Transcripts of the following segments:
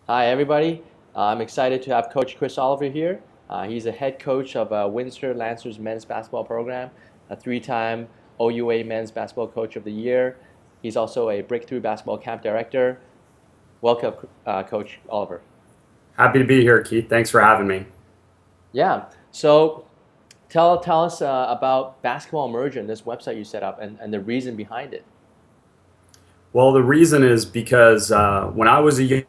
Hi, everybody. I'm excited to have Coach Chris Oliver here. He's a head coach of Windsor Lancers men's basketball program, a three-time OUA Men's Basketball Coach of the Year. He's also a Breakthrough Basketball Camp Director. Welcome, Coach Oliver. Happy to be here, Keith. Thanks for having me. Yeah. So tell us about Basketball Immersion, this website you set up, and the reason behind it. Well, the reason is because when I was a young,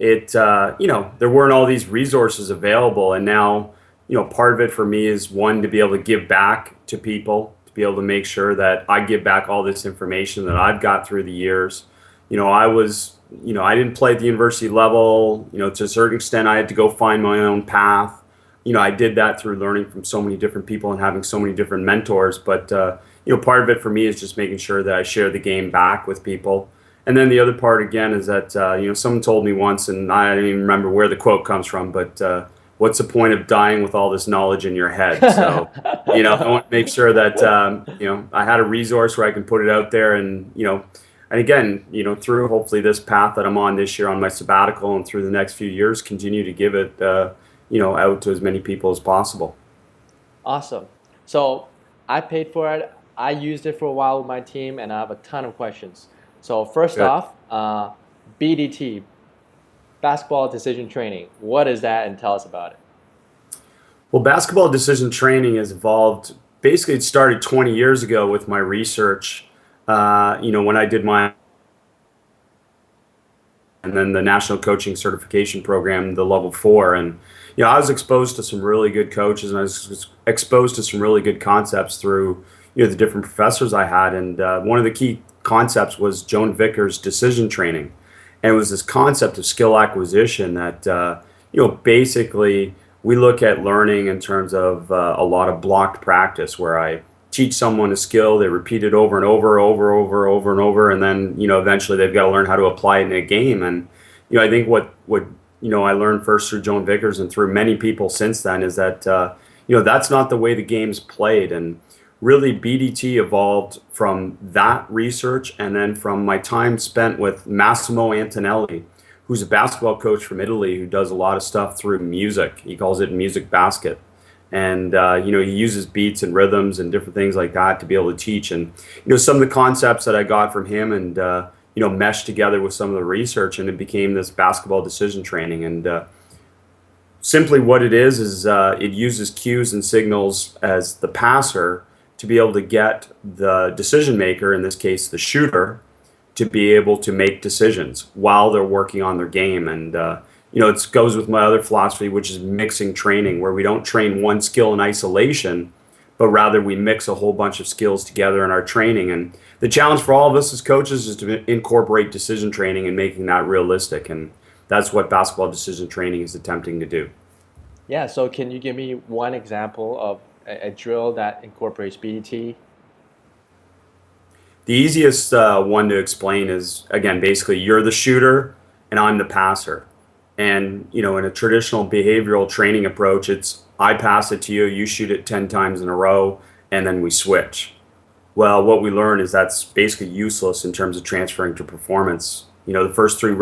there weren't all these resources available, and now, part of it for me is one to be able to give back to people, to be able to make sure that I give back all this information that I've got through the years. I didn't play at the university level. To a certain extent, I had to go find my own path. I did that through learning from so many different people and having so many different mentors. But part of it for me is just making sure that I share the game back with people. And then the other part again is that someone told me once, and I don't even remember where the quote comes from, but what's the point of dying with all this knowledge in your head? So, I want to make sure that I had a resource where I can put it out there, and again, through hopefully this path that I'm on this year on my sabbatical and through the next few years, continue to give it out to as many people as possible. Awesome. So I paid for it. I used it for a while with my team, and I have a ton of questions. So first Good. off, BDT, basketball decision training. What is that, and tell us about it? Well, basketball decision training has evolved. Basically, it started 20 years ago with my research. When I did my and then the National Coaching Certification Program, the level four, and I was exposed to some really good coaches, and I was exposed to some really good concepts through the different professors I had, and one of the key concepts was Joan Vickers' decision training, and it was this concept of skill acquisition that basically we look at learning in terms of a lot of blocked practice where I teach someone a skill, they repeat it over and over and over, and then eventually they've got to learn how to apply it in a game. And I think what I learned first through Joan Vickers and through many people since then is that that's not the way the game's played. And really, BDT evolved from that research and then from my time spent with Massimo Antonelli, who's a basketball coach from Italy who does a lot of stuff through music. He calls it music basket, and he uses beats and rhythms and different things like that to be able to teach. And some of the concepts that I got from him and meshed together with some of the research, and it became this basketball decision training. And simply what it is it uses cues and signals as the passer to be able to get the decision maker, in this case the shooter, to be able to make decisions while they're working on their game. And it goes with my other philosophy, which is mixing training, where we don't train one skill in isolation, but rather we mix a whole bunch of skills together in our training. And the challenge for all of us as coaches is to incorporate decision training and making that realistic. And that's what basketball decision training is attempting to do. Yeah. So can you give me one example of a drill that incorporates BDT? The easiest one to explain is, again, basically you're the shooter and I'm the passer. And, in a traditional behavioral training approach, it's I pass it to you, you shoot it 10 times in a row, and then we switch. Well, what we learn is that's basically useless in terms of transferring to performance. The first three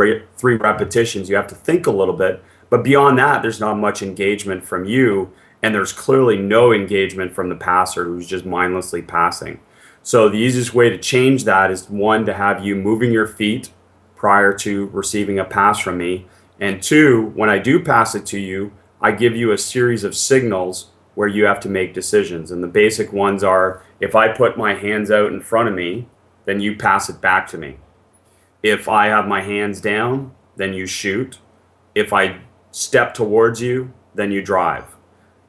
repetitions, you have to think a little bit, but beyond that, there's not much engagement from you, and there's clearly no engagement from the passer who's just mindlessly passing. So the easiest way to change that is one, to have you moving your feet prior to receiving a pass from me, and two, when I do pass it to you, I give you a series of signals where you have to make decisions. And the basic ones are, if I put my hands out in front of me, then you pass it back to me. If I have my hands down, then you shoot. If I step towards you, then you drive.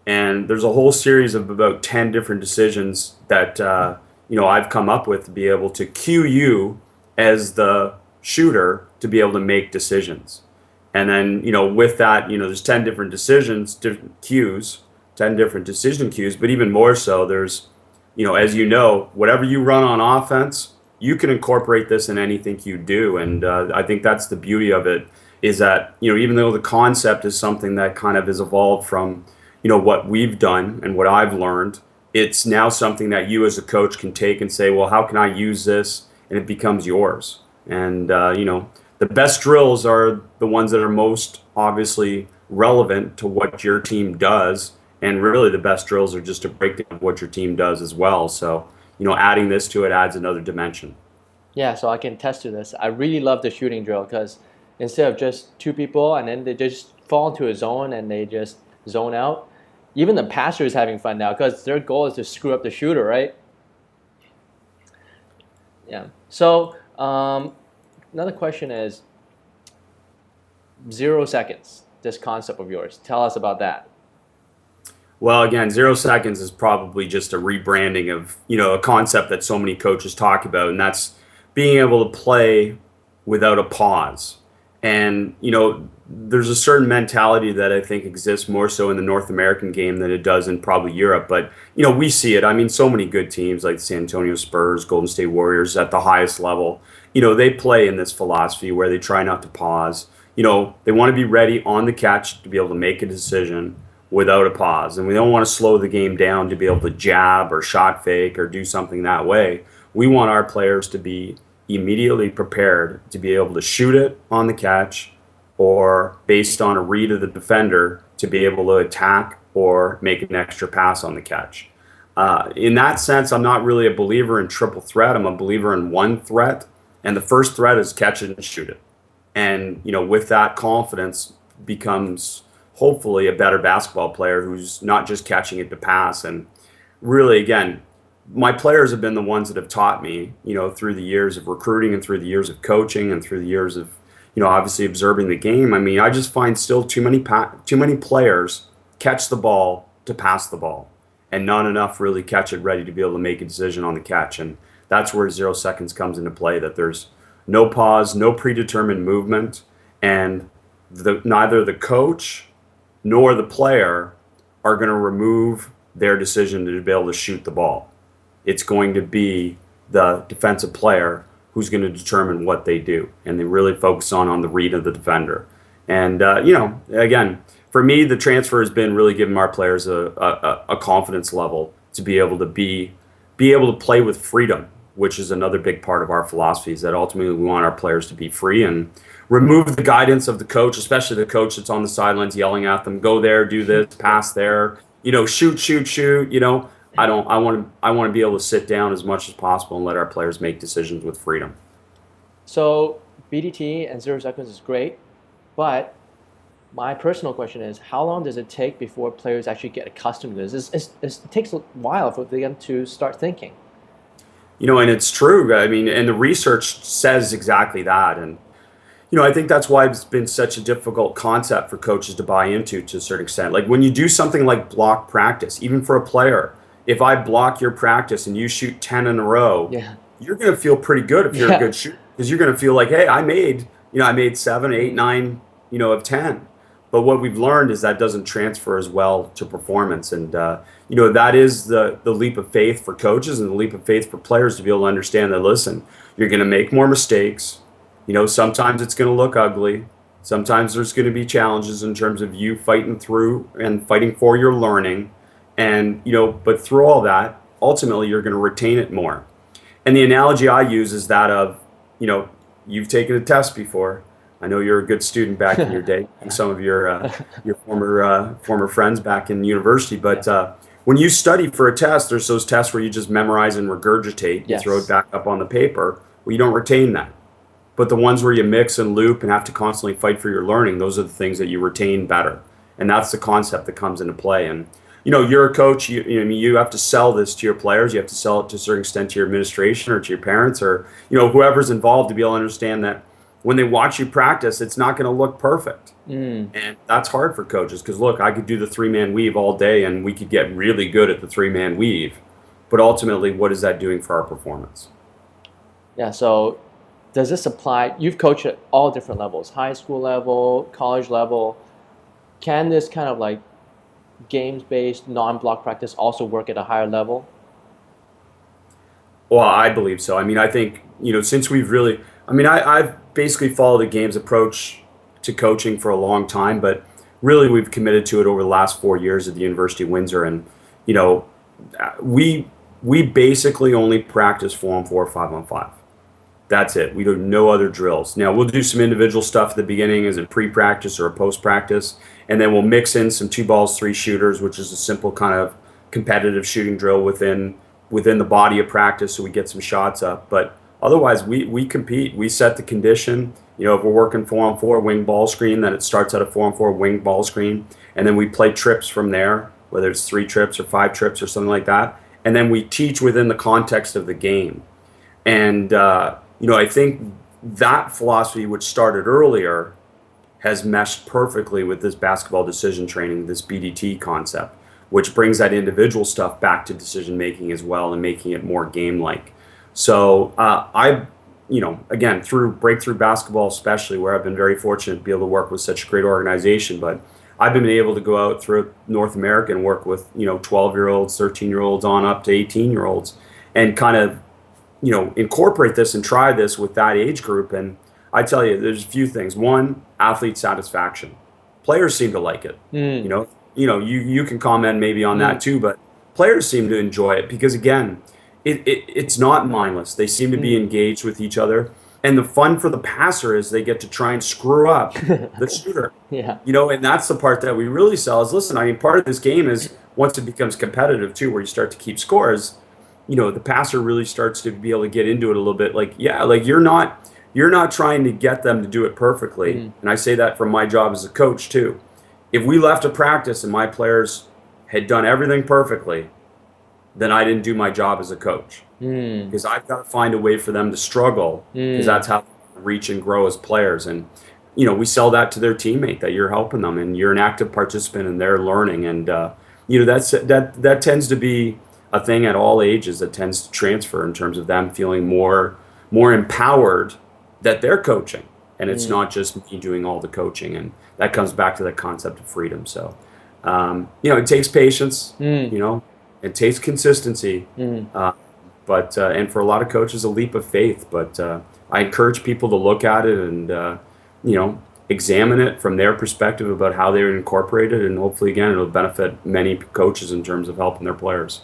And there's a whole series of about 10 different decisions that I've come up with to be able to cue you as the shooter to be able to make decisions. And then with that, there's 10 different decisions, different cues, 10 different decision cues. But even more so, there's as whatever you run on offense, you can incorporate this in anything you do. And I think that's the beauty of it, is that even though the concept is something that kind of has evolved from what we've done and what I've learned, it's now something that you as a coach can take and say, well, how can I use this? And it becomes yours. And the best drills are the ones that are most obviously relevant to what your team does. And really, the best drills are just a breakdown of what your team does as well. So, adding this to it adds another dimension. Yeah, so I can attest to this. I really love the shooting drill because instead of just two people and then they just fall into a zone and they just zone out, even the passer is having fun now because their goal is to screw up the shooter, right? Yeah. So another question is 0 seconds, this concept of yours. Tell us about that. Well, again, 0 seconds is probably just a rebranding of, a concept that so many coaches talk about, and that's being able to play without a pause. And, there's a certain mentality that I think exists more so in the North American game than it does in probably Europe. But, we see it. I mean, so many good teams like the San Antonio Spurs, Golden State Warriors at the highest level, they play in this philosophy where they try not to pause. They want to be ready on the catch to be able to make a decision without a pause. And we don't want to slow the game down to be able to jab or shot fake or do something that way. We want our players to be immediately prepared to be able to shoot it on the catch or based on a read of the defender to be able to attack or make an extra pass on the catch. In that sense, I'm not really a believer in triple threat. I'm a believer in one threat. And the first threat is catch it and shoot it. And, with that, confidence becomes hopefully a better basketball player who's not just catching it to pass. And really, again, my players have been the ones that have taught me, through the years of recruiting and through the years of coaching and through the years of, obviously observing the game. I mean, I just find still too many players catch the ball to pass the ball and not enough really catch it ready to be able to make a decision on the catch. And that's where 0 seconds comes into play, that there's no pause, no predetermined movement, and neither the coach nor the player are going to remove their decision to be able to shoot the ball. It's going to be the defensive player who's going to determine what they do, and they really focus on the read of the defender. And again, for me, the transfer has been really giving our players a confidence level to be able to play with freedom, which is another big part of our philosophy, is that ultimately we want our players to be free and remove the guidance of the coach, especially the coach that's on the sidelines yelling at them, go there, do this, pass there, shoot. I want to be able to sit down as much as possible and let our players make decisions with freedom. So BDT and 0 seconds is great, but my personal question is, how long does it take before players actually get accustomed to this? It takes a while for them to start thinking. And it's true. I mean, and the research says exactly that. And, I think that's why it's been such a difficult concept for coaches to buy into to a certain extent. Like when you do something like block practice, even for a player, if I block your practice and you shoot 10 in a row, you're going to feel pretty good if you're a good shooter, because you're going to feel like, hey, I made 7, 8, 9, of 10. But what we've learned is that doesn't transfer as well to performance. And, that is the leap of faith for coaches and the leap of faith for players to be able to understand that, listen, you're going to make more mistakes. Sometimes it's going to look ugly. Sometimes there's going to be challenges in terms of you fighting through and fighting for your learning. And, but through all that, ultimately you're going to retain it more. And the analogy I use is that of, you've taken a test before. I know you're a good student back in your day, and some of your former friends back in university. But when you study for a test, there's those tests where you just memorize and regurgitate. You throw it back up on the paper. Well, you don't retain that. But the ones where you mix and loop and have to constantly fight for your learning, those are the things that you retain better. And that's the concept that comes into play. And you're a coach. You have to sell this to your players. You have to sell it to a certain extent to your administration or to your parents or whoever's involved to be able to understand that when they watch you practice, it's not going to look perfect. And that's hard for coaches because, look, I could do the 3-man weave all day and we could get really good at the 3-man weave. But ultimately, what is that doing for our performance? Yeah, so does this apply? You've coached at all different levels, high school level, college level. Can this kind of like games-based non-block practice also work at a higher level? Well, I believe so. I mean, I think, since we've really, I've basically followed a games approach to coaching for a long time, but really we've committed to it over the last 4 years at the University of Windsor. And, we basically only practice 4-on-4, 5-on-5. That's it. We do no other drills. Now we'll do some individual stuff at the beginning as a pre-practice or a post-practice, and then we'll mix in some 2 balls, 3 shooters, which is a simple kind of competitive shooting drill within the body of practice, so we get some shots up. But otherwise, we compete. We set the condition. You know, if we're working 4-on-4 wing ball screen, then it starts at a 4-on-4 wing ball screen, and then we play trips from there, whether it's 3 trips or 5 trips or something like that, and then we teach within the context of the game. And you know, I think that philosophy, which started earlier, has meshed perfectly with this basketball decision training, this BDT concept, which brings that individual stuff back to decision making as well and making it more game like. So you know, again, through Breakthrough Basketball, especially, where I've been very fortunate to be able to work with such a great organization, but I've been able to go out through North America and work with, you know, 12-year-olds, 13-year-olds on up to 18-year-olds, and kind of, you know, incorporate this and try this with that age group. And I tell you, there's a few things. One, athlete satisfaction. Players seem to like it. You can comment maybe on that too, but players seem to enjoy it because, again, it's not mindless. They seem to be engaged with each other. And the fun for the passer is they get to try and screw up the shooter. Yeah. You know, and that's the part that we really sell is, listen, I mean, part of this game is once it becomes competitive too, where you start to keep scores, you know, the passer really starts to be able to get into it a little bit. Like, yeah, like you're not trying to get them to do it perfectly. And I say that from my job as a coach too. If we left a practice and my players had done everything perfectly, then I didn't do my job as a coach. Because I've got to find a way for them to struggle, because that's how they reach and grow as players. And, you know, we sell that to their teammate, that you're helping them and you're an active participant and they're learning. And, you know, that tends to be a thing at all ages that tends to transfer in terms of them feeling more empowered that they're coaching. And it's not just me doing all the coaching. And that comes back to the concept of freedom. So, you know, it takes patience, you know, it takes consistency. But and for a lot of coaches, a leap of faith. But I encourage people to look at it and, you know, examine it from their perspective about how they would incorporate it. And hopefully, again, it'll benefit many coaches in terms of helping their players.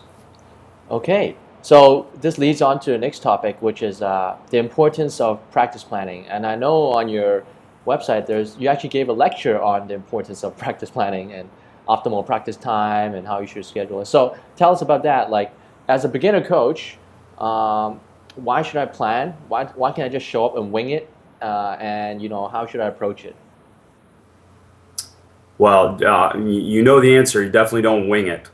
Okay. So this leads on to the next topic, which is the importance of practice planning. And I know on your website, you actually gave a lecture on the importance of practice planning and optimal practice time and how you should schedule it. So tell us about that. Like, as a beginner coach, why should I plan? Why can't I just show up and wing it? And, you know, how should I approach it? Well, you know the answer. You definitely don't wing it.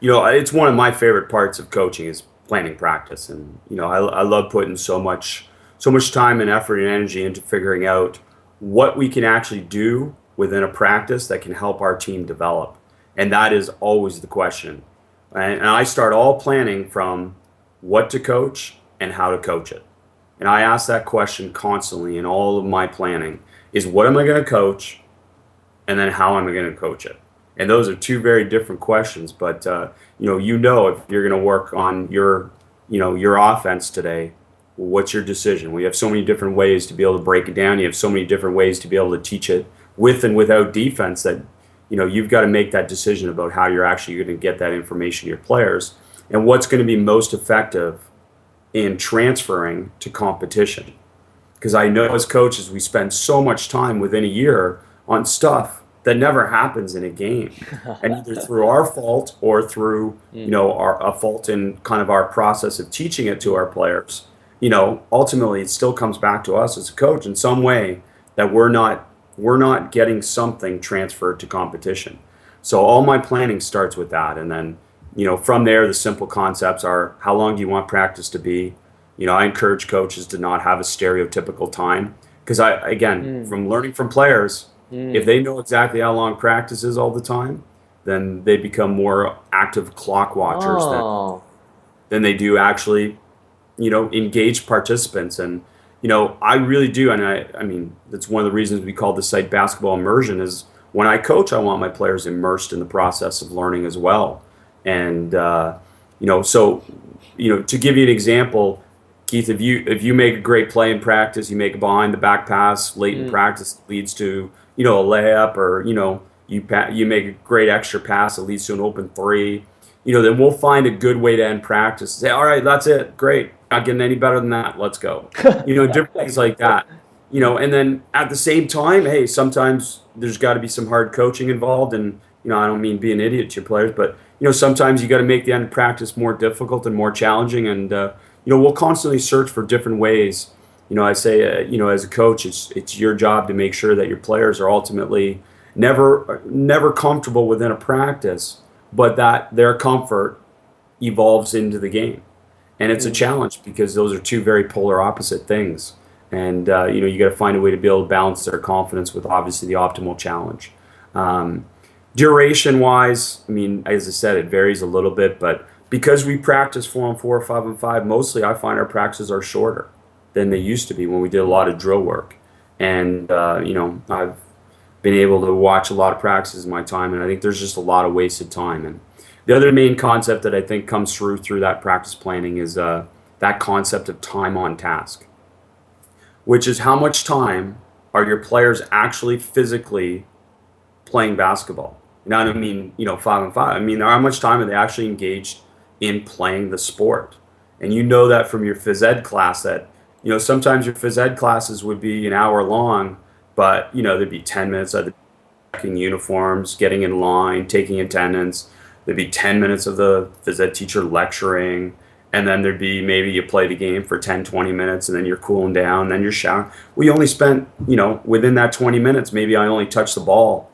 You know, it's one of my favorite parts of coaching is planning practice. And, you know, I love putting so much time and effort and energy into figuring out what we can actually do within a practice that can help our team develop. And that is always the question. And I start all planning from what to coach and how to coach it. And I ask that question constantly in all of my planning is, what am I going to coach? And then how am I going to coach it? And those are two very different questions. But, you know, if you're going to work on your offense today, what's your decision? We have so many different ways to be able to break it down. You have so many different ways to be able to teach it with and without defense that, you know, you've got to make that decision about how you're actually going to get that information to your players and what's going to be most effective in transferring to competition. Because I know as coaches, we spend so much time within a year on stuff that never happens in a game. And either through our fault or through, you know, a fault in kind of our process of teaching it to our players, you know, ultimately it still comes back to us as a coach in some way that we're not getting something transferred to competition. So all my planning starts with that. And then, you know, from there, the simple concepts are, how long do you want practice to be? You know, I encourage coaches to not have a stereotypical time. Because from learning from players, if they know exactly how long practice is all the time, then they become more active clock watchers than they do actually, you know, engaged participants. And, you know, I really do. And I mean, that's one of the reasons we call the site Basketball Immersion is when I coach, I want my players immersed in the process of learning as well. And, you know, so, you know, to give you an example, Keith, if you make a great play in practice, you make a behind the back pass late in practice, leads to, you know, a layup, or, you know, you make a great extra pass that leads to an open three, you know, then we'll find a good way to end practice. Say, all right, that's it. Great. not getting any better than that. Let's go. Different things like that. And then at the same time, hey, sometimes there's got to be some hard coaching involved. And, I don't mean be an idiot to your players, but, sometimes you got to make the end of practice more difficult and more challenging. And, we'll constantly search for different ways. I say, as a coach, it's your job to make sure that your players are ultimately never comfortable within a practice, but that their comfort evolves into the game. And it's a challenge because those are two very polar opposite things. And, you got to find a way to be able to balance their confidence with obviously the optimal challenge. Duration-wise, as I said, it varies a little bit, but because we practice 4-on-4, 5-on-5, mostly I find our practices are shorter than they used to be when we did a lot of drill work. And, I've been able to watch a lot of practices in my time, and I think there's just a lot of wasted time. And the other main concept that I think comes through that practice planning is that concept of time on task, which is how much time are your players actually physically playing basketball. Now, I don't mean, 5-on-5. I mean, how much time are they actually engaged in playing the sport? And that from your phys ed class that, sometimes your phys ed classes would be an hour long, but, there'd be 10 minutes of the checking uniforms, getting in line, taking attendance. There'd be 10 minutes of the phys ed teacher lecturing. And then there'd be maybe you play the game for 10, 20 minutes, and then you're cooling down, then you're showering. We only spent, within that 20 minutes, maybe I only touched the ball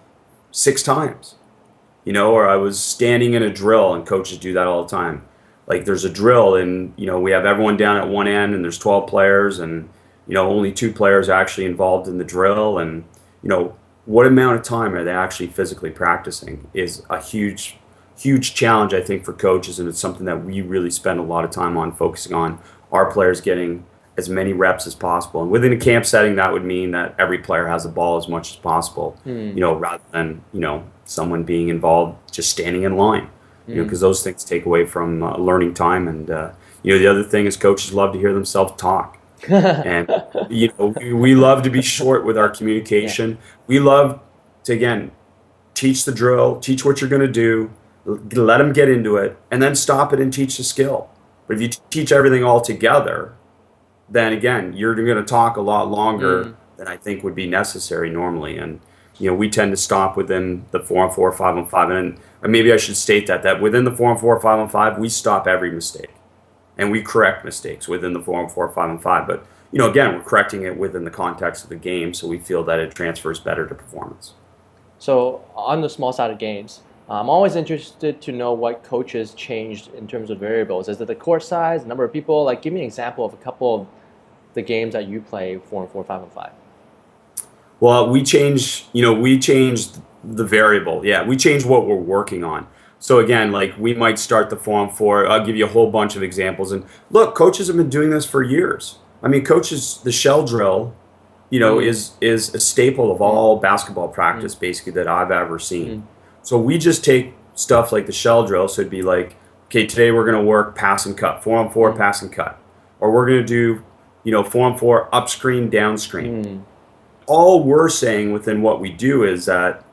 6 times. Or I was standing in a drill, and coaches do that all the time. Like there's a drill, and, we have everyone down at one end, and there's 12 players, and, only 2 players are actually involved in the drill. And, what amount of time are they actually physically practicing is a huge challenge, I think, for coaches, and it's something that we really spend a lot of time on, focusing on our players getting as many reps as possible. And within a camp setting, that would mean that every player has the ball as much as possible, rather than, someone being involved just standing in line, because those things take away from learning time. And, the other thing is coaches love to hear themselves talk. And, we love to be short with our communication. Yeah. We love to, again, teach the drill, teach what you're going to do, let them get into it, and then stop it and teach the skill. But if you teach everything all together, then again, you're going to talk a lot longer than I think would be necessary normally. And, we tend to stop within the 4-on-4, 5-on-5. And maybe I should state that within the 4-on-4, 5-on-5, we stop every mistake. And we correct mistakes within the 4-on-4, 5-on-5. But, again, we're correcting it within the context of the game, so we feel that it transfers better to performance. So on the small side of games, I'm always interested to know what coaches changed in terms of variables. Is it the court size, number of people? Like, give me an example of a couple of the games that you play 4-on-4, 5-on-5. Well, we changed the variable. Yeah, we changed what we're working on. So again, like we might start the 4-on-4. I'll give you a whole bunch of examples. And look, coaches have been doing this for years. Coaches, the shell drill, is a staple of all basketball practice, basically, that I've ever seen. So we just take stuff like the shell drill. So it'd be like, okay, today we're going to work pass and cut, 4-on-4 pass and cut. Or we're going to do, 4-on-4 up screen, down screen. All we're saying within what we do is that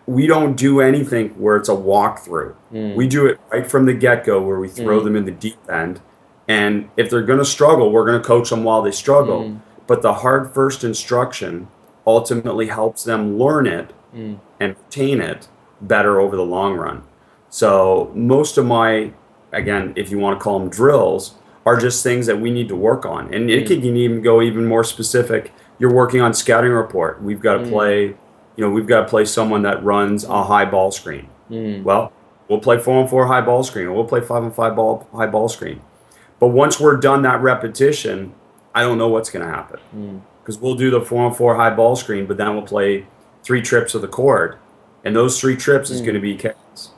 we don't do anything where it's a walkthrough. We do it right from the get-go where we throw them in the deep end. And if they're going to struggle, we're going to coach them while they struggle. But the hard first instruction ultimately helps them learn it and retain it better over the long run. So most of my, again, if you want to call them drills, are just things that we need to work on. And it can even go even more specific. You're working on scouting report. We've got to play, we've got to play someone that runs a high ball screen. Well, we'll play 4-on-4 high ball screen, or we'll play 5-on-5 high ball screen. But once we're done that repetition, I don't know what's going to happen. Because we'll do the 4-on-4 high ball screen, but then we'll play 3 trips of the court. And those 3 trips is going to be chaos.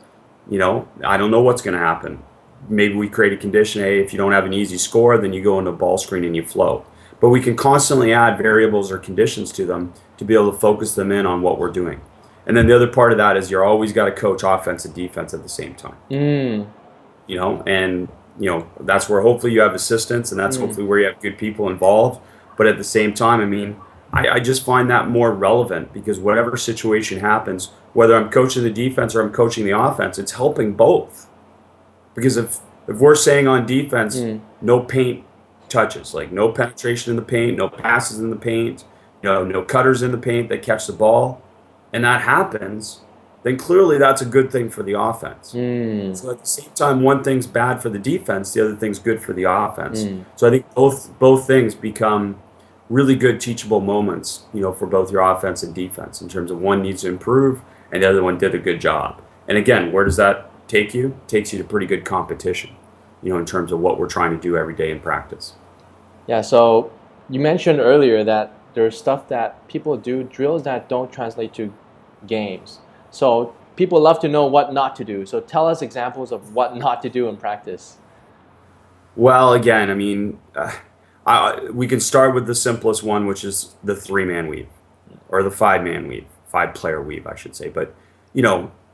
I don't know what's going to happen. Maybe we create a condition, hey, if you don't have an easy score, then you go into ball screen and you flow. But we can constantly add variables or conditions to them to be able to focus them in on what we're doing. And then the other part of that is you're always got to coach offense and defense at the same time. And that's where hopefully you have assistants, and that's hopefully where you have good people involved. But at the same time, I just find that more relevant, because whatever situation happens, whether I'm coaching the defense or I'm coaching the offense, it's helping both. Because if we're saying on defense, no paint touches, like no penetration in the paint, no passes in the paint, no cutters in the paint that catch the ball, and that happens, then clearly that's a good thing for the offense. Mm, So at the same time, one thing's bad for the defense, the other thing's good for the offense. mm. So I think both things become really good teachable moments, for both your offense and defense in terms of one needs to improve and the other one did a good job. And again, where does that take you? It takes you to pretty good competition, in terms of what we're trying to do every day in practice. Yeah, so you mentioned earlier that there's stuff that people do, drills that don't translate to games. So people love to know what not to do. So tell us examples of what not to do in practice. Well, again, I mean, we can start with the simplest one, which is the 3-man weave or the 5-man weave, 5-player weave, I should say. But,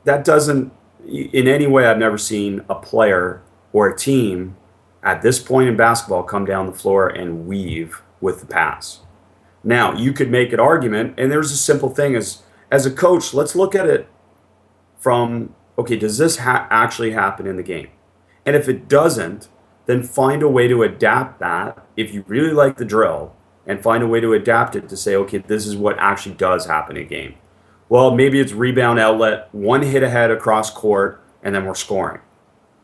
that doesn't, in any way, I've never seen a player or a team at this point in basketball come down the floor and weave with the pass. Now, you could make an argument, and there's a simple thing as a coach, let's look at it from, okay, does this actually happen in the game? And if it doesn't, then find a way to adapt that if you really like the drill and find a way to adapt it to say, okay, this is what actually does happen in a game. Well, maybe it's rebound outlet, one hit ahead across court, and then we're scoring.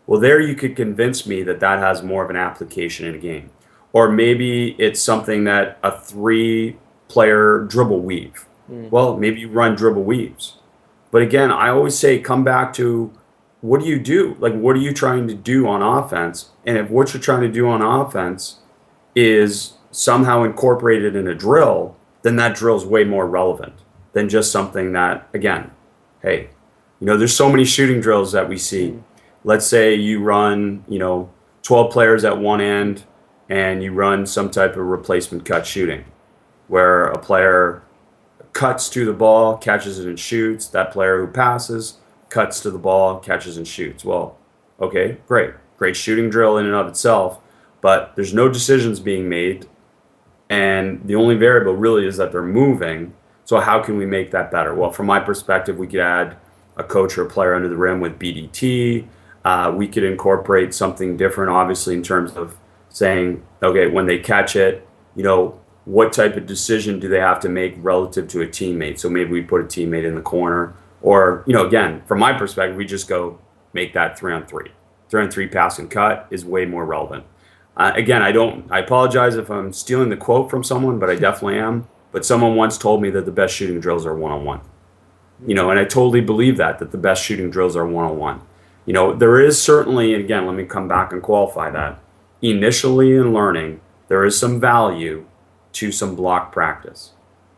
Well, there you could convince me that that has more of an application in a game. Or maybe it's something that a 3-player dribble weave. Well, maybe you run dribble weaves. But again, I always say come back to what do you do? Like, what are you trying to do on offense? And if what you're trying to do on offense is somehow incorporated in a drill, then that drill is way more relevant than just something that, again, hey, there's so many shooting drills that we see. Let's say you run, 12 players at one end and you run some type of replacement cut shooting where a player cuts to the ball, catches it and shoots. That player who passes cuts to the ball, catches and shoots. Well, okay, great. Great shooting drill in and of itself, but there's no decisions being made. And the only variable really is that they're moving. So how can we make that better? Well, from my perspective, we could add a coach or a player under the rim with BDT. We could incorporate something different, obviously, in terms of saying, okay, when they catch it, what type of decision do they have to make relative to a teammate? So maybe we put a teammate in the corner. Or, again, from my perspective, we just go make that 3-on-3. 3-on-3 pass and cut is way more relevant. Again, I apologize if I'm stealing the quote from someone, but I definitely am. But someone once told me that the best shooting drills are one-on-one. And I totally believe that the best shooting drills are one-on-one. There is certainly, and again, let me come back and qualify that. Initially in learning, there is some value to some block practice,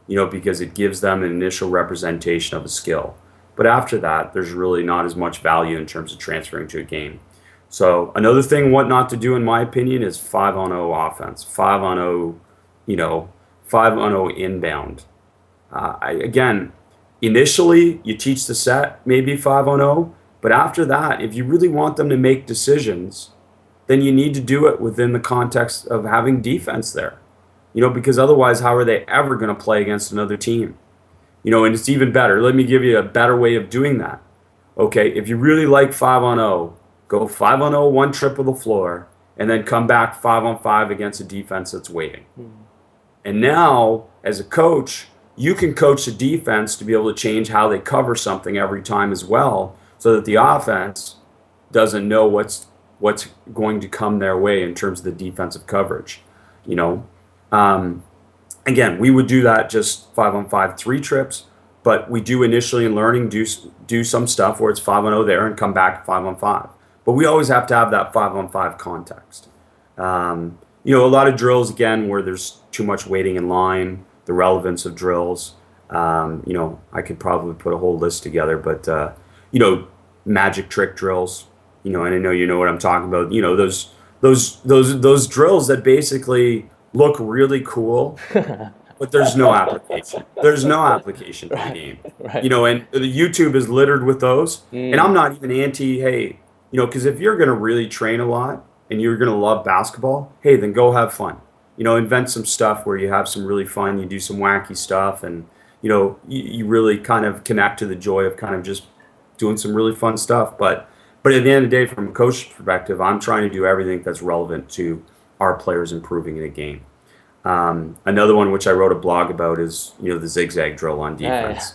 because it gives them an initial representation of a skill. But after that, there's really not as much value in terms of transferring to a game. So another thing, what not to do, in my opinion, is 5-on-0 offense, 5-on-0, 5-on-0 inbound. Again, initially, you teach the set, maybe 5-on-0, but after that, if you really want them to make decisions, then you need to do it within the context of having defense there. Because otherwise, how are they ever going to play against another team? And it's even better. Let me give you a better way of doing that. Okay, if you really like 5-on-0, go 5-on-0, one trip of the floor, and then come back 5-on-5 against a defense that's waiting. And now, as a coach, you can coach the defense to be able to change how they cover something every time as well, so that the offense doesn't know what's going to come their way in terms of the defensive coverage. Again, we would do that just 5-on-5, 3 trips, but we do initially in learning do some stuff where it's 5-on-0 there and come back 5-on-5. But we always have to have that 5-on-5 context. A lot of drills, again, where there's too much waiting in line, the relevance of drills. I could probably put a whole list together, but, magic trick drills, and I know you know what I'm talking about, those drills that basically look really cool, but there's no application. There's no application to the game. Right. And the YouTube is littered with those. And I'm not even anti, hey, because if you're going to really train a lot and you're going to love basketball, hey, then go have fun. Invent some stuff where you have some really fun, you do some wacky stuff, and, you really kind of connect to the joy of kind of just doing some really fun stuff. But at the end of the day, from a coach's perspective, I'm trying to do everything that's relevant to our players improving in a game. Another one which I wrote a blog about is the zigzag drill on Yeah, defense.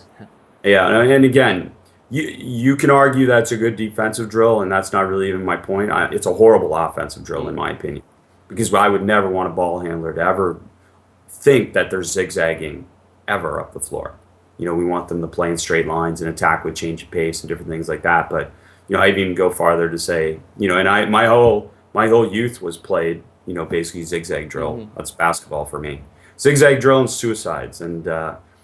Yeah, and again, you can argue that's a good defensive drill, and that's not really even my point. It's a horrible offensive drill in yeah. my opinion, because I would never want a ball handler to ever think that they're zigzagging ever up the floor. We want them to play in straight lines and attack with change of pace and different things like that. But I'd even go farther to say, and my whole youth was played, basically zigzag drill. Mm-hmm. That's basketball for me. Zigzag drill and suicides, and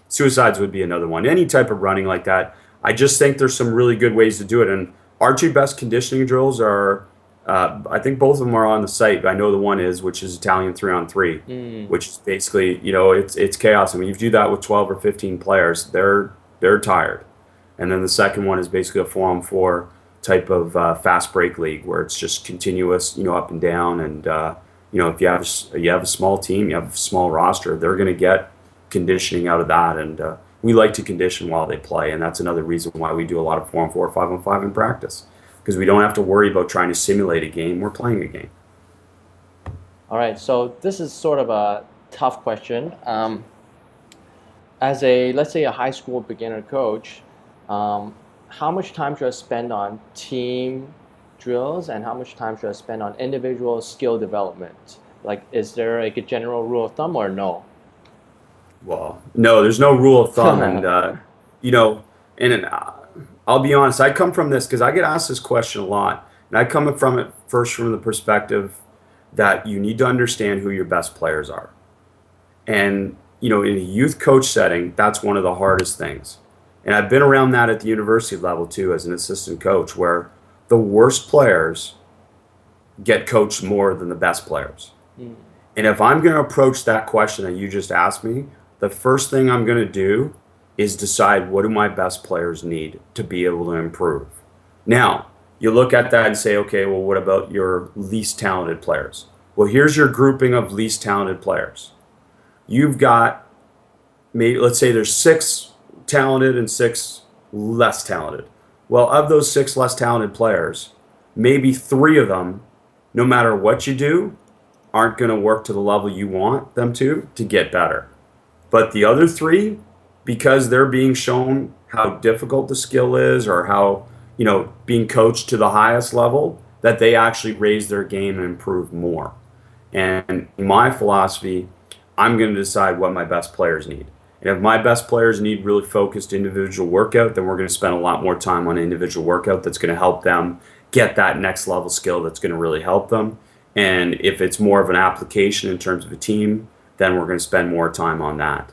suicides would be another one. Any type of running like that. I just think there's some really good ways to do it. And our two best conditioning drills are, I think both of them are on the site. I know the one is, which is Italian 3-on-3, which is basically, it's chaos. I mean, if you do that with 12 or 15 players, they're tired. And then the second one is basically a 4-on-4 type of fast break league where it's just continuous, up and down. And if you have a small team, you have a small roster, they're going to get conditioning out of that. And we like to condition while they play, and that's another reason why we do a lot of 4-on-4, 5-on-5 in practice, because we don't have to worry about trying to simulate a game. We're playing a game. All right, so this is sort of a tough question. As let's say a high school beginner coach, how much time should I spend on team drills and how much time should I spend on individual skill development? Like, is there like a general rule of thumb or no? Well, no, there's no rule of thumb, and I'll be honest. I come from this because I get asked this question a lot, and I come from it first from the perspective that you need to understand who your best players are, and in a youth coach setting, that's one of the hardest things. And I've been around that at the university level too, as an assistant coach, where the worst players get coached more than the best players. Mm. And if I'm going to approach that question that you just asked me, the first thing I'm going to do is decide what do my best players need to be able to improve. Now, you look at that and say, okay, well, what about your least talented players? Well, here's your grouping of least talented players. You've got, maybe, let's say there's 6 talented and 6 less talented. Well, of those 6 less talented players, maybe 3 of them, no matter what you do, aren't going to work to the level you want them to get better. But the other 3, because they're being shown how difficult the skill is or how, being coached to the highest level, that they actually raise their game and improve more. And in my philosophy, I'm going to decide what my best players need. And if my best players need really focused individual workout, then we're going to spend a lot more time on individual workout that's going to help them get that next level skill that's going to really help them. And if it's more of an application in terms of a team, then we're going to spend more time on that.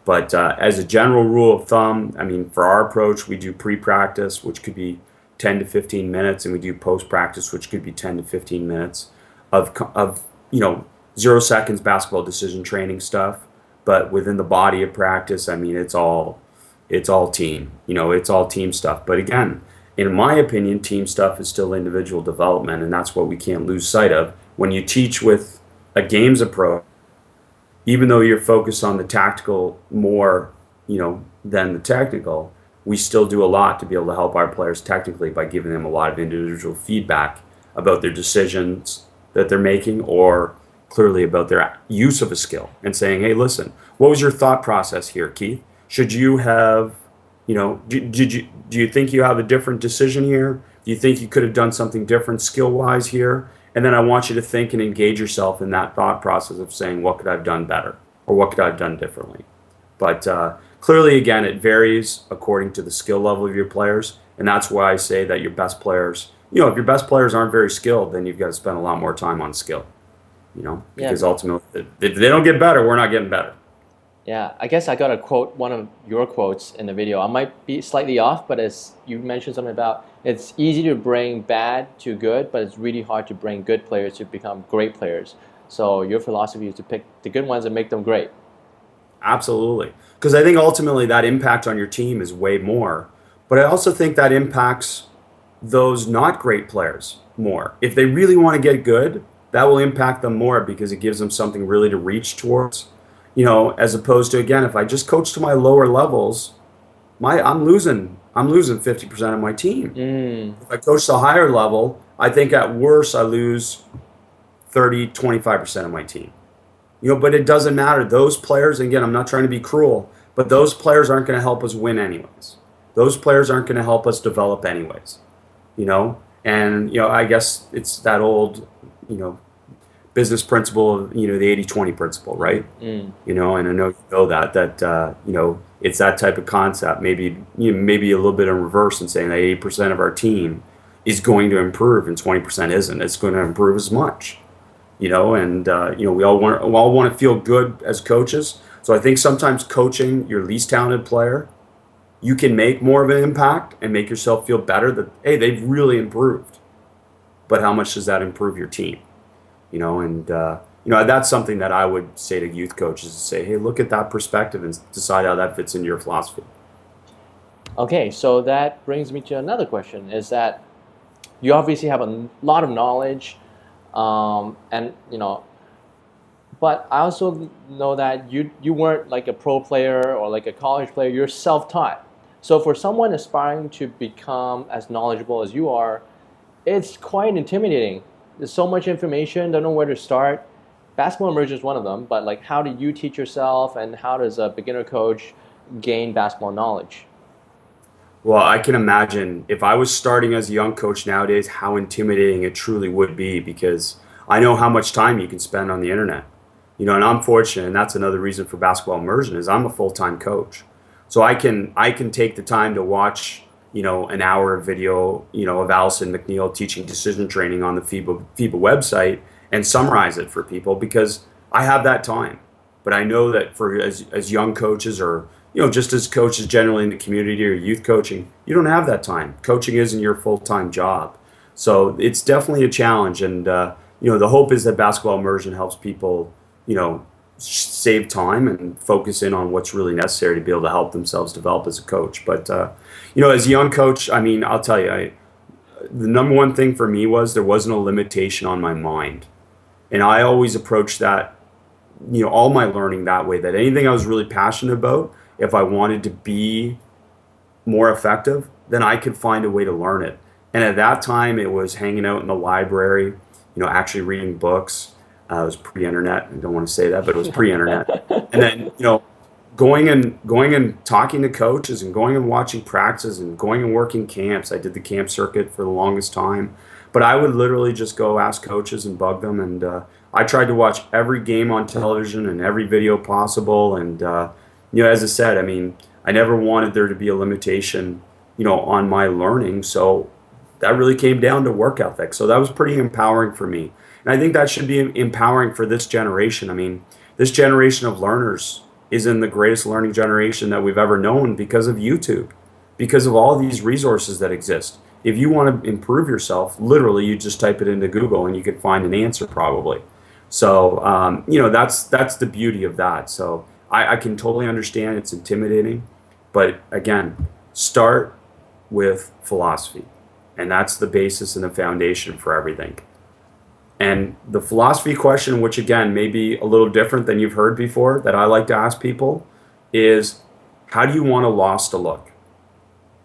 But as a general rule of thumb, I mean, for our approach, we do pre-practice, which could be 10 to 15 minutes, and we do post-practice, which could be 10 to 15 minutes of 0 seconds basketball decision training stuff. But within the body of practice, I mean, it's all team. It's all team stuff. But again, in my opinion, team stuff is still individual development, and that's what we can't lose sight of. When you teach with a games approach, even though you're focused on the tactical more, than the technical, we still do a lot to be able to help our players technically by giving them a lot of individual feedback about their decisions that they're making, or clearly about their use of a skill, and saying, hey, listen, what was your thought process here, Keith? Should you have, do you think you have a different decision here? Do you think you could have done something different skill-wise here? And then I want you to think and engage yourself in that thought process of saying, what could I have done better? Or what could I have done differently? But clearly, again, it varies according to the skill level of your players. And that's why I say that your best players, if your best players aren't very skilled, then you've got to spend a lot more time on skill. Because ultimately, if they don't get better, we're not getting better. Yeah, I guess I got to quote one of your quotes in the video. I might be slightly off, but you mentioned something about it's easy to bring bad to good, but it's really hard to bring good players to become great players. So your philosophy is to pick the good ones and make them great. Absolutely. Because I think ultimately that impact on your team is way more. But I also think that impacts those not great players more. If they really want to get good, that will impact them more because it gives them something really to reach towards. As opposed to, again, if I just coach to my lower levels, I'm losing 50% of my team. If I coach to a higher level, I think at worst I lose 30, 25% of my team. But it doesn't matter. Those players, again, I'm not trying to be cruel, but those players aren't going to help us win anyways. Those players aren't going to help us develop anyways. And I guess it's that old, business principle of, the 80-20 principle, right? And I know that it's that type of concept, maybe a little bit in reverse and saying that 80% of our team is going to improve and 20% isn't. It's going to improve as much. We all want to feel good as coaches. So I think sometimes coaching your least talented player, you can make more of an impact and make yourself feel better that, hey, they've really improved. But how much does that improve your team? That's something that I would say to youth coaches, to say, hey, look at that perspective and decide how that fits into your philosophy. Okay, so that brings me to another question, is that you obviously have a lot of knowledge, but I also know that you weren't like a pro player or like a college player. You're self-taught. So for someone aspiring to become as knowledgeable as you are, it's quite intimidating. There's so much information, don't know where to start. Basketball Immersion is one of them, but like, how do you teach yourself, and how does a beginner coach gain basketball knowledge? Well, I can imagine if I was starting as a young coach nowadays, how intimidating it truly would be, because I know how much time you can spend on the internet. And I'm fortunate, and that's another reason for Basketball Immersion, is I'm a full-time coach. So I can take the time to watch, an hour of video, of Allison McNeil teaching decision training on the FIBA website and summarize it for people, because I have that time. But I know that for as young coaches, or just as coaches generally in the community or youth coaching, you don't have that time. Coaching isn't your full-time job. So it's definitely a challenge. And, the hope is that Basketball Immersion helps people, save time and focus in on what's really necessary to be able to help themselves develop as a coach. But, as a young coach, I'll tell you, the number one thing for me was there wasn't a limitation on my mind. And I always approached that, all my learning that way, that anything I was really passionate about, if I wanted to be more effective, then I could find a way to learn it. And at that time, it was hanging out in the library, actually reading books. It was pre-internet. I don't want to say that, but it was pre-internet. And then, going and talking to coaches, and going and watching practices, and going and working camps. I did the camp circuit for the longest time. But I would literally just go ask coaches and bug them. And I tried to watch every game on television and every video possible. And, as I said, I never wanted there to be a limitation, on my learning. So that really came down to work ethic. So that was pretty empowering for me. And I think that should be empowering for this generation. This generation of learners is in the greatest learning generation that we've ever known, because of YouTube, because of all these resources that exist. If you want to improve yourself, literally, you just type it into Google and you can find an answer probably. So, that's the beauty of that. So I can totally understand it's intimidating, but again, start with philosophy. And that's the basis and the foundation for everything. And the philosophy question, which again may be a little different than you've heard before, that I like to ask people, is how do you want a loss to look?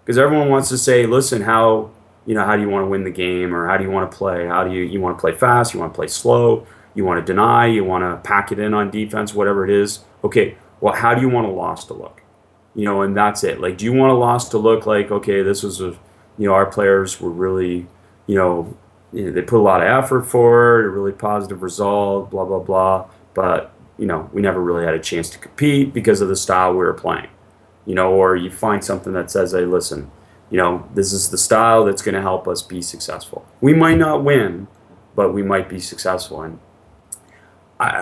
Because everyone wants to say, listen, how do you want to win the game, or how do you want to play? How do you want to play fast? You want to play slow? You want to deny? You want to pack it in on defense? Whatever it is. Okay, well, how do you want a loss to look? And that's it. Like, do you want a loss to look like, okay, this was our players were really, they put a lot of effort for it, a really positive result, blah, blah, blah. But, we never really had a chance to compete because of the style we were playing. Or you find something that says, hey, listen, this is the style that's going to help us be successful. We might not win, but we might be successful. And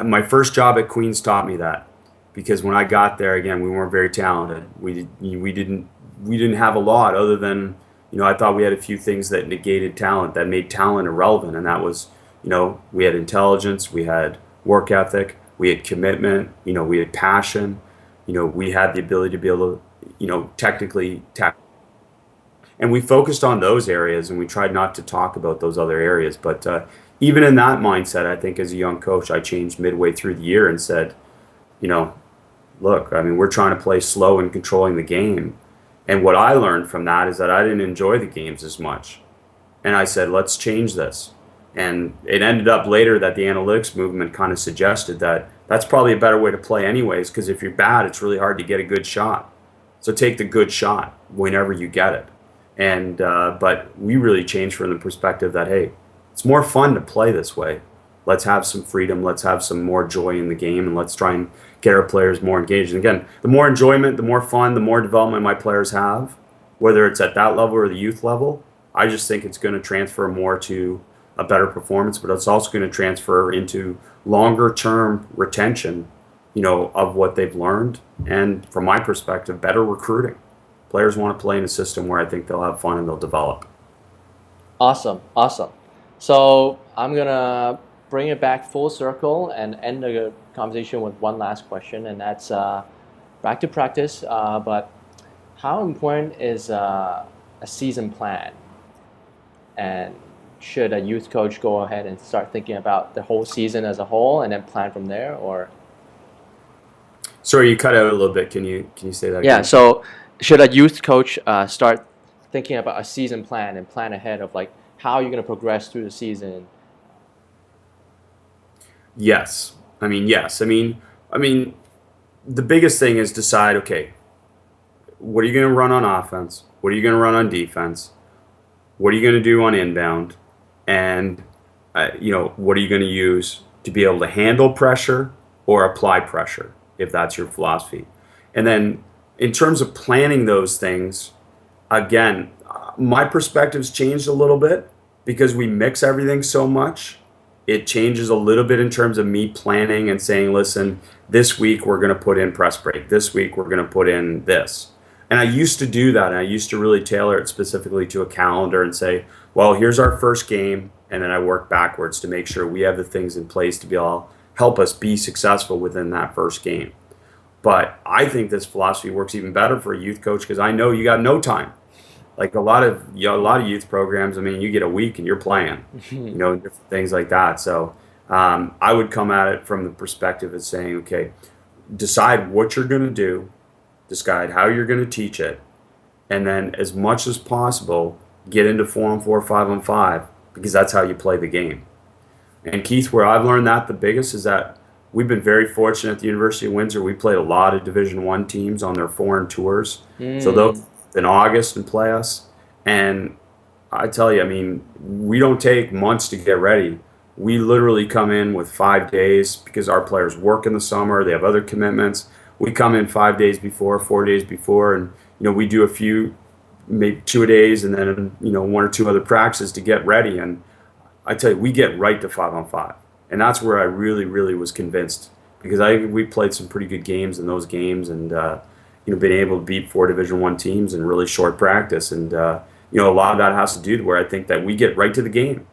my first job at Queens taught me that, because when I got there, again, we weren't very talented. We didn't have a lot other than, I thought we had a few things that negated talent, that made talent irrelevant. And that was, we had intelligence, we had work ethic, we had commitment, we had passion, we had the ability to be able to, technically tap. And we focused on those areas, and we tried not to talk about those other areas. But even in that mindset, I think as a young coach, I changed midway through the year and said, look, we're trying to play slow and controlling the game. And what I learned from that is that I didn't enjoy the games as much. And I said, let's change this. And it ended up later that the analytics movement kind of suggested that that's probably a better way to play anyways, because if you're bad, it's really hard to get a good shot. So take the good shot whenever you get it. And but we really changed from the perspective that, hey, it's more fun to play this way. Let's have some freedom. Let's have some more joy in the game, and let's try and get our players more engaged. And again, the more enjoyment, the more fun, the more development my players have, whether it's at that level or the youth level. I just think it's going to transfer more to a better performance, but it's also going to transfer into longer term retention, of what they've learned. And from my perspective, better recruiting. Players want to play in a system where I think they'll have fun and they'll develop. Awesome, awesome. So I'm gonna bring it back full circle and end the conversation with one last question, and that's back to practice. But how important is a season plan? And should a youth coach go ahead and start thinking about the whole season as a whole and then plan from there, or? Sorry, you cut out a little bit. Can you say that again? Yeah. So should a youth coach start thinking about a season plan and plan ahead of like how you're going to progress through the season? Yes. Yes. The biggest thing is decide, okay, what are you going to run on offense? What are you going to run on defense? What are you going to do on inbound? And, what are you going to use to be able to handle pressure or apply pressure, if that's your philosophy? And then in terms of planning those things, again, my perspective's changed a little bit because we mix everything so much. It changes a little bit in terms of me planning and saying, listen, this week we're going to put in press break. This week we're going to put in this. And I used to do that. And I used to really tailor it specifically to a calendar and say, well, here's our first game. And then I work backwards to make sure we have the things in place to be able to help us be successful within that first game. But I think this philosophy works even better for a youth coach because I know you got no time. Like a lot of youth programs, you get a week and you're playing, different things like that. So I would come at it from the perspective of saying, okay, decide what you're going to do, decide how you're going to teach it, and then as much as possible, get into 4-on-4, 5-on-5, because that's how you play the game. And Keith, where I've learned that the biggest is that we've been very fortunate at the University of Windsor. We played a lot of Division I teams on their foreign tours. So they'll in August and play us. And I tell you, we don't take months to get ready. We literally come in with 5 days because our players work in the summer. They have other commitments. We come in 5 days before, 4 days before, and we do a few, maybe 2 days, and then 1 or 2 other practices to get ready. And I tell you, we get right to 5-on-5, and that's where I really, really was convinced because we played some pretty good games in those games, and been able to beat 4 Division I teams in really short practice, and a lot of that has to do with where I think that we get right to the game,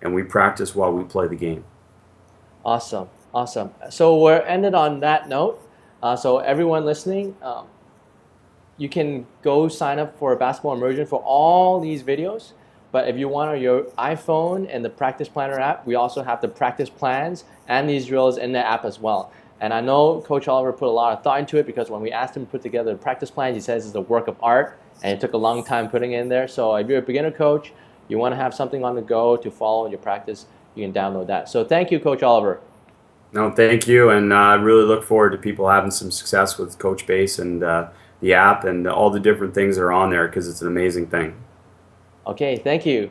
and we practice while we play the game. Awesome, awesome. So we're ended on that note. So everyone listening, you can go sign up for Basketball Immersion for all these videos. But if you want on your iPhone and the Practice Planner app, we also have the practice plans and these drills in the app as well. And I know Coach Oliver put a lot of thought into it because when we asked him to put together the practice plans, he says it's a work of art and it took a long time putting it in there. So if you're a beginner coach, you want to have something on the go to follow your practice, you can download that. So thank you, Coach Oliver. No, thank you, and I really look forward to people having some success with Coach Base and the app and all the different things that are on there because it's an amazing thing. Okay, thank you.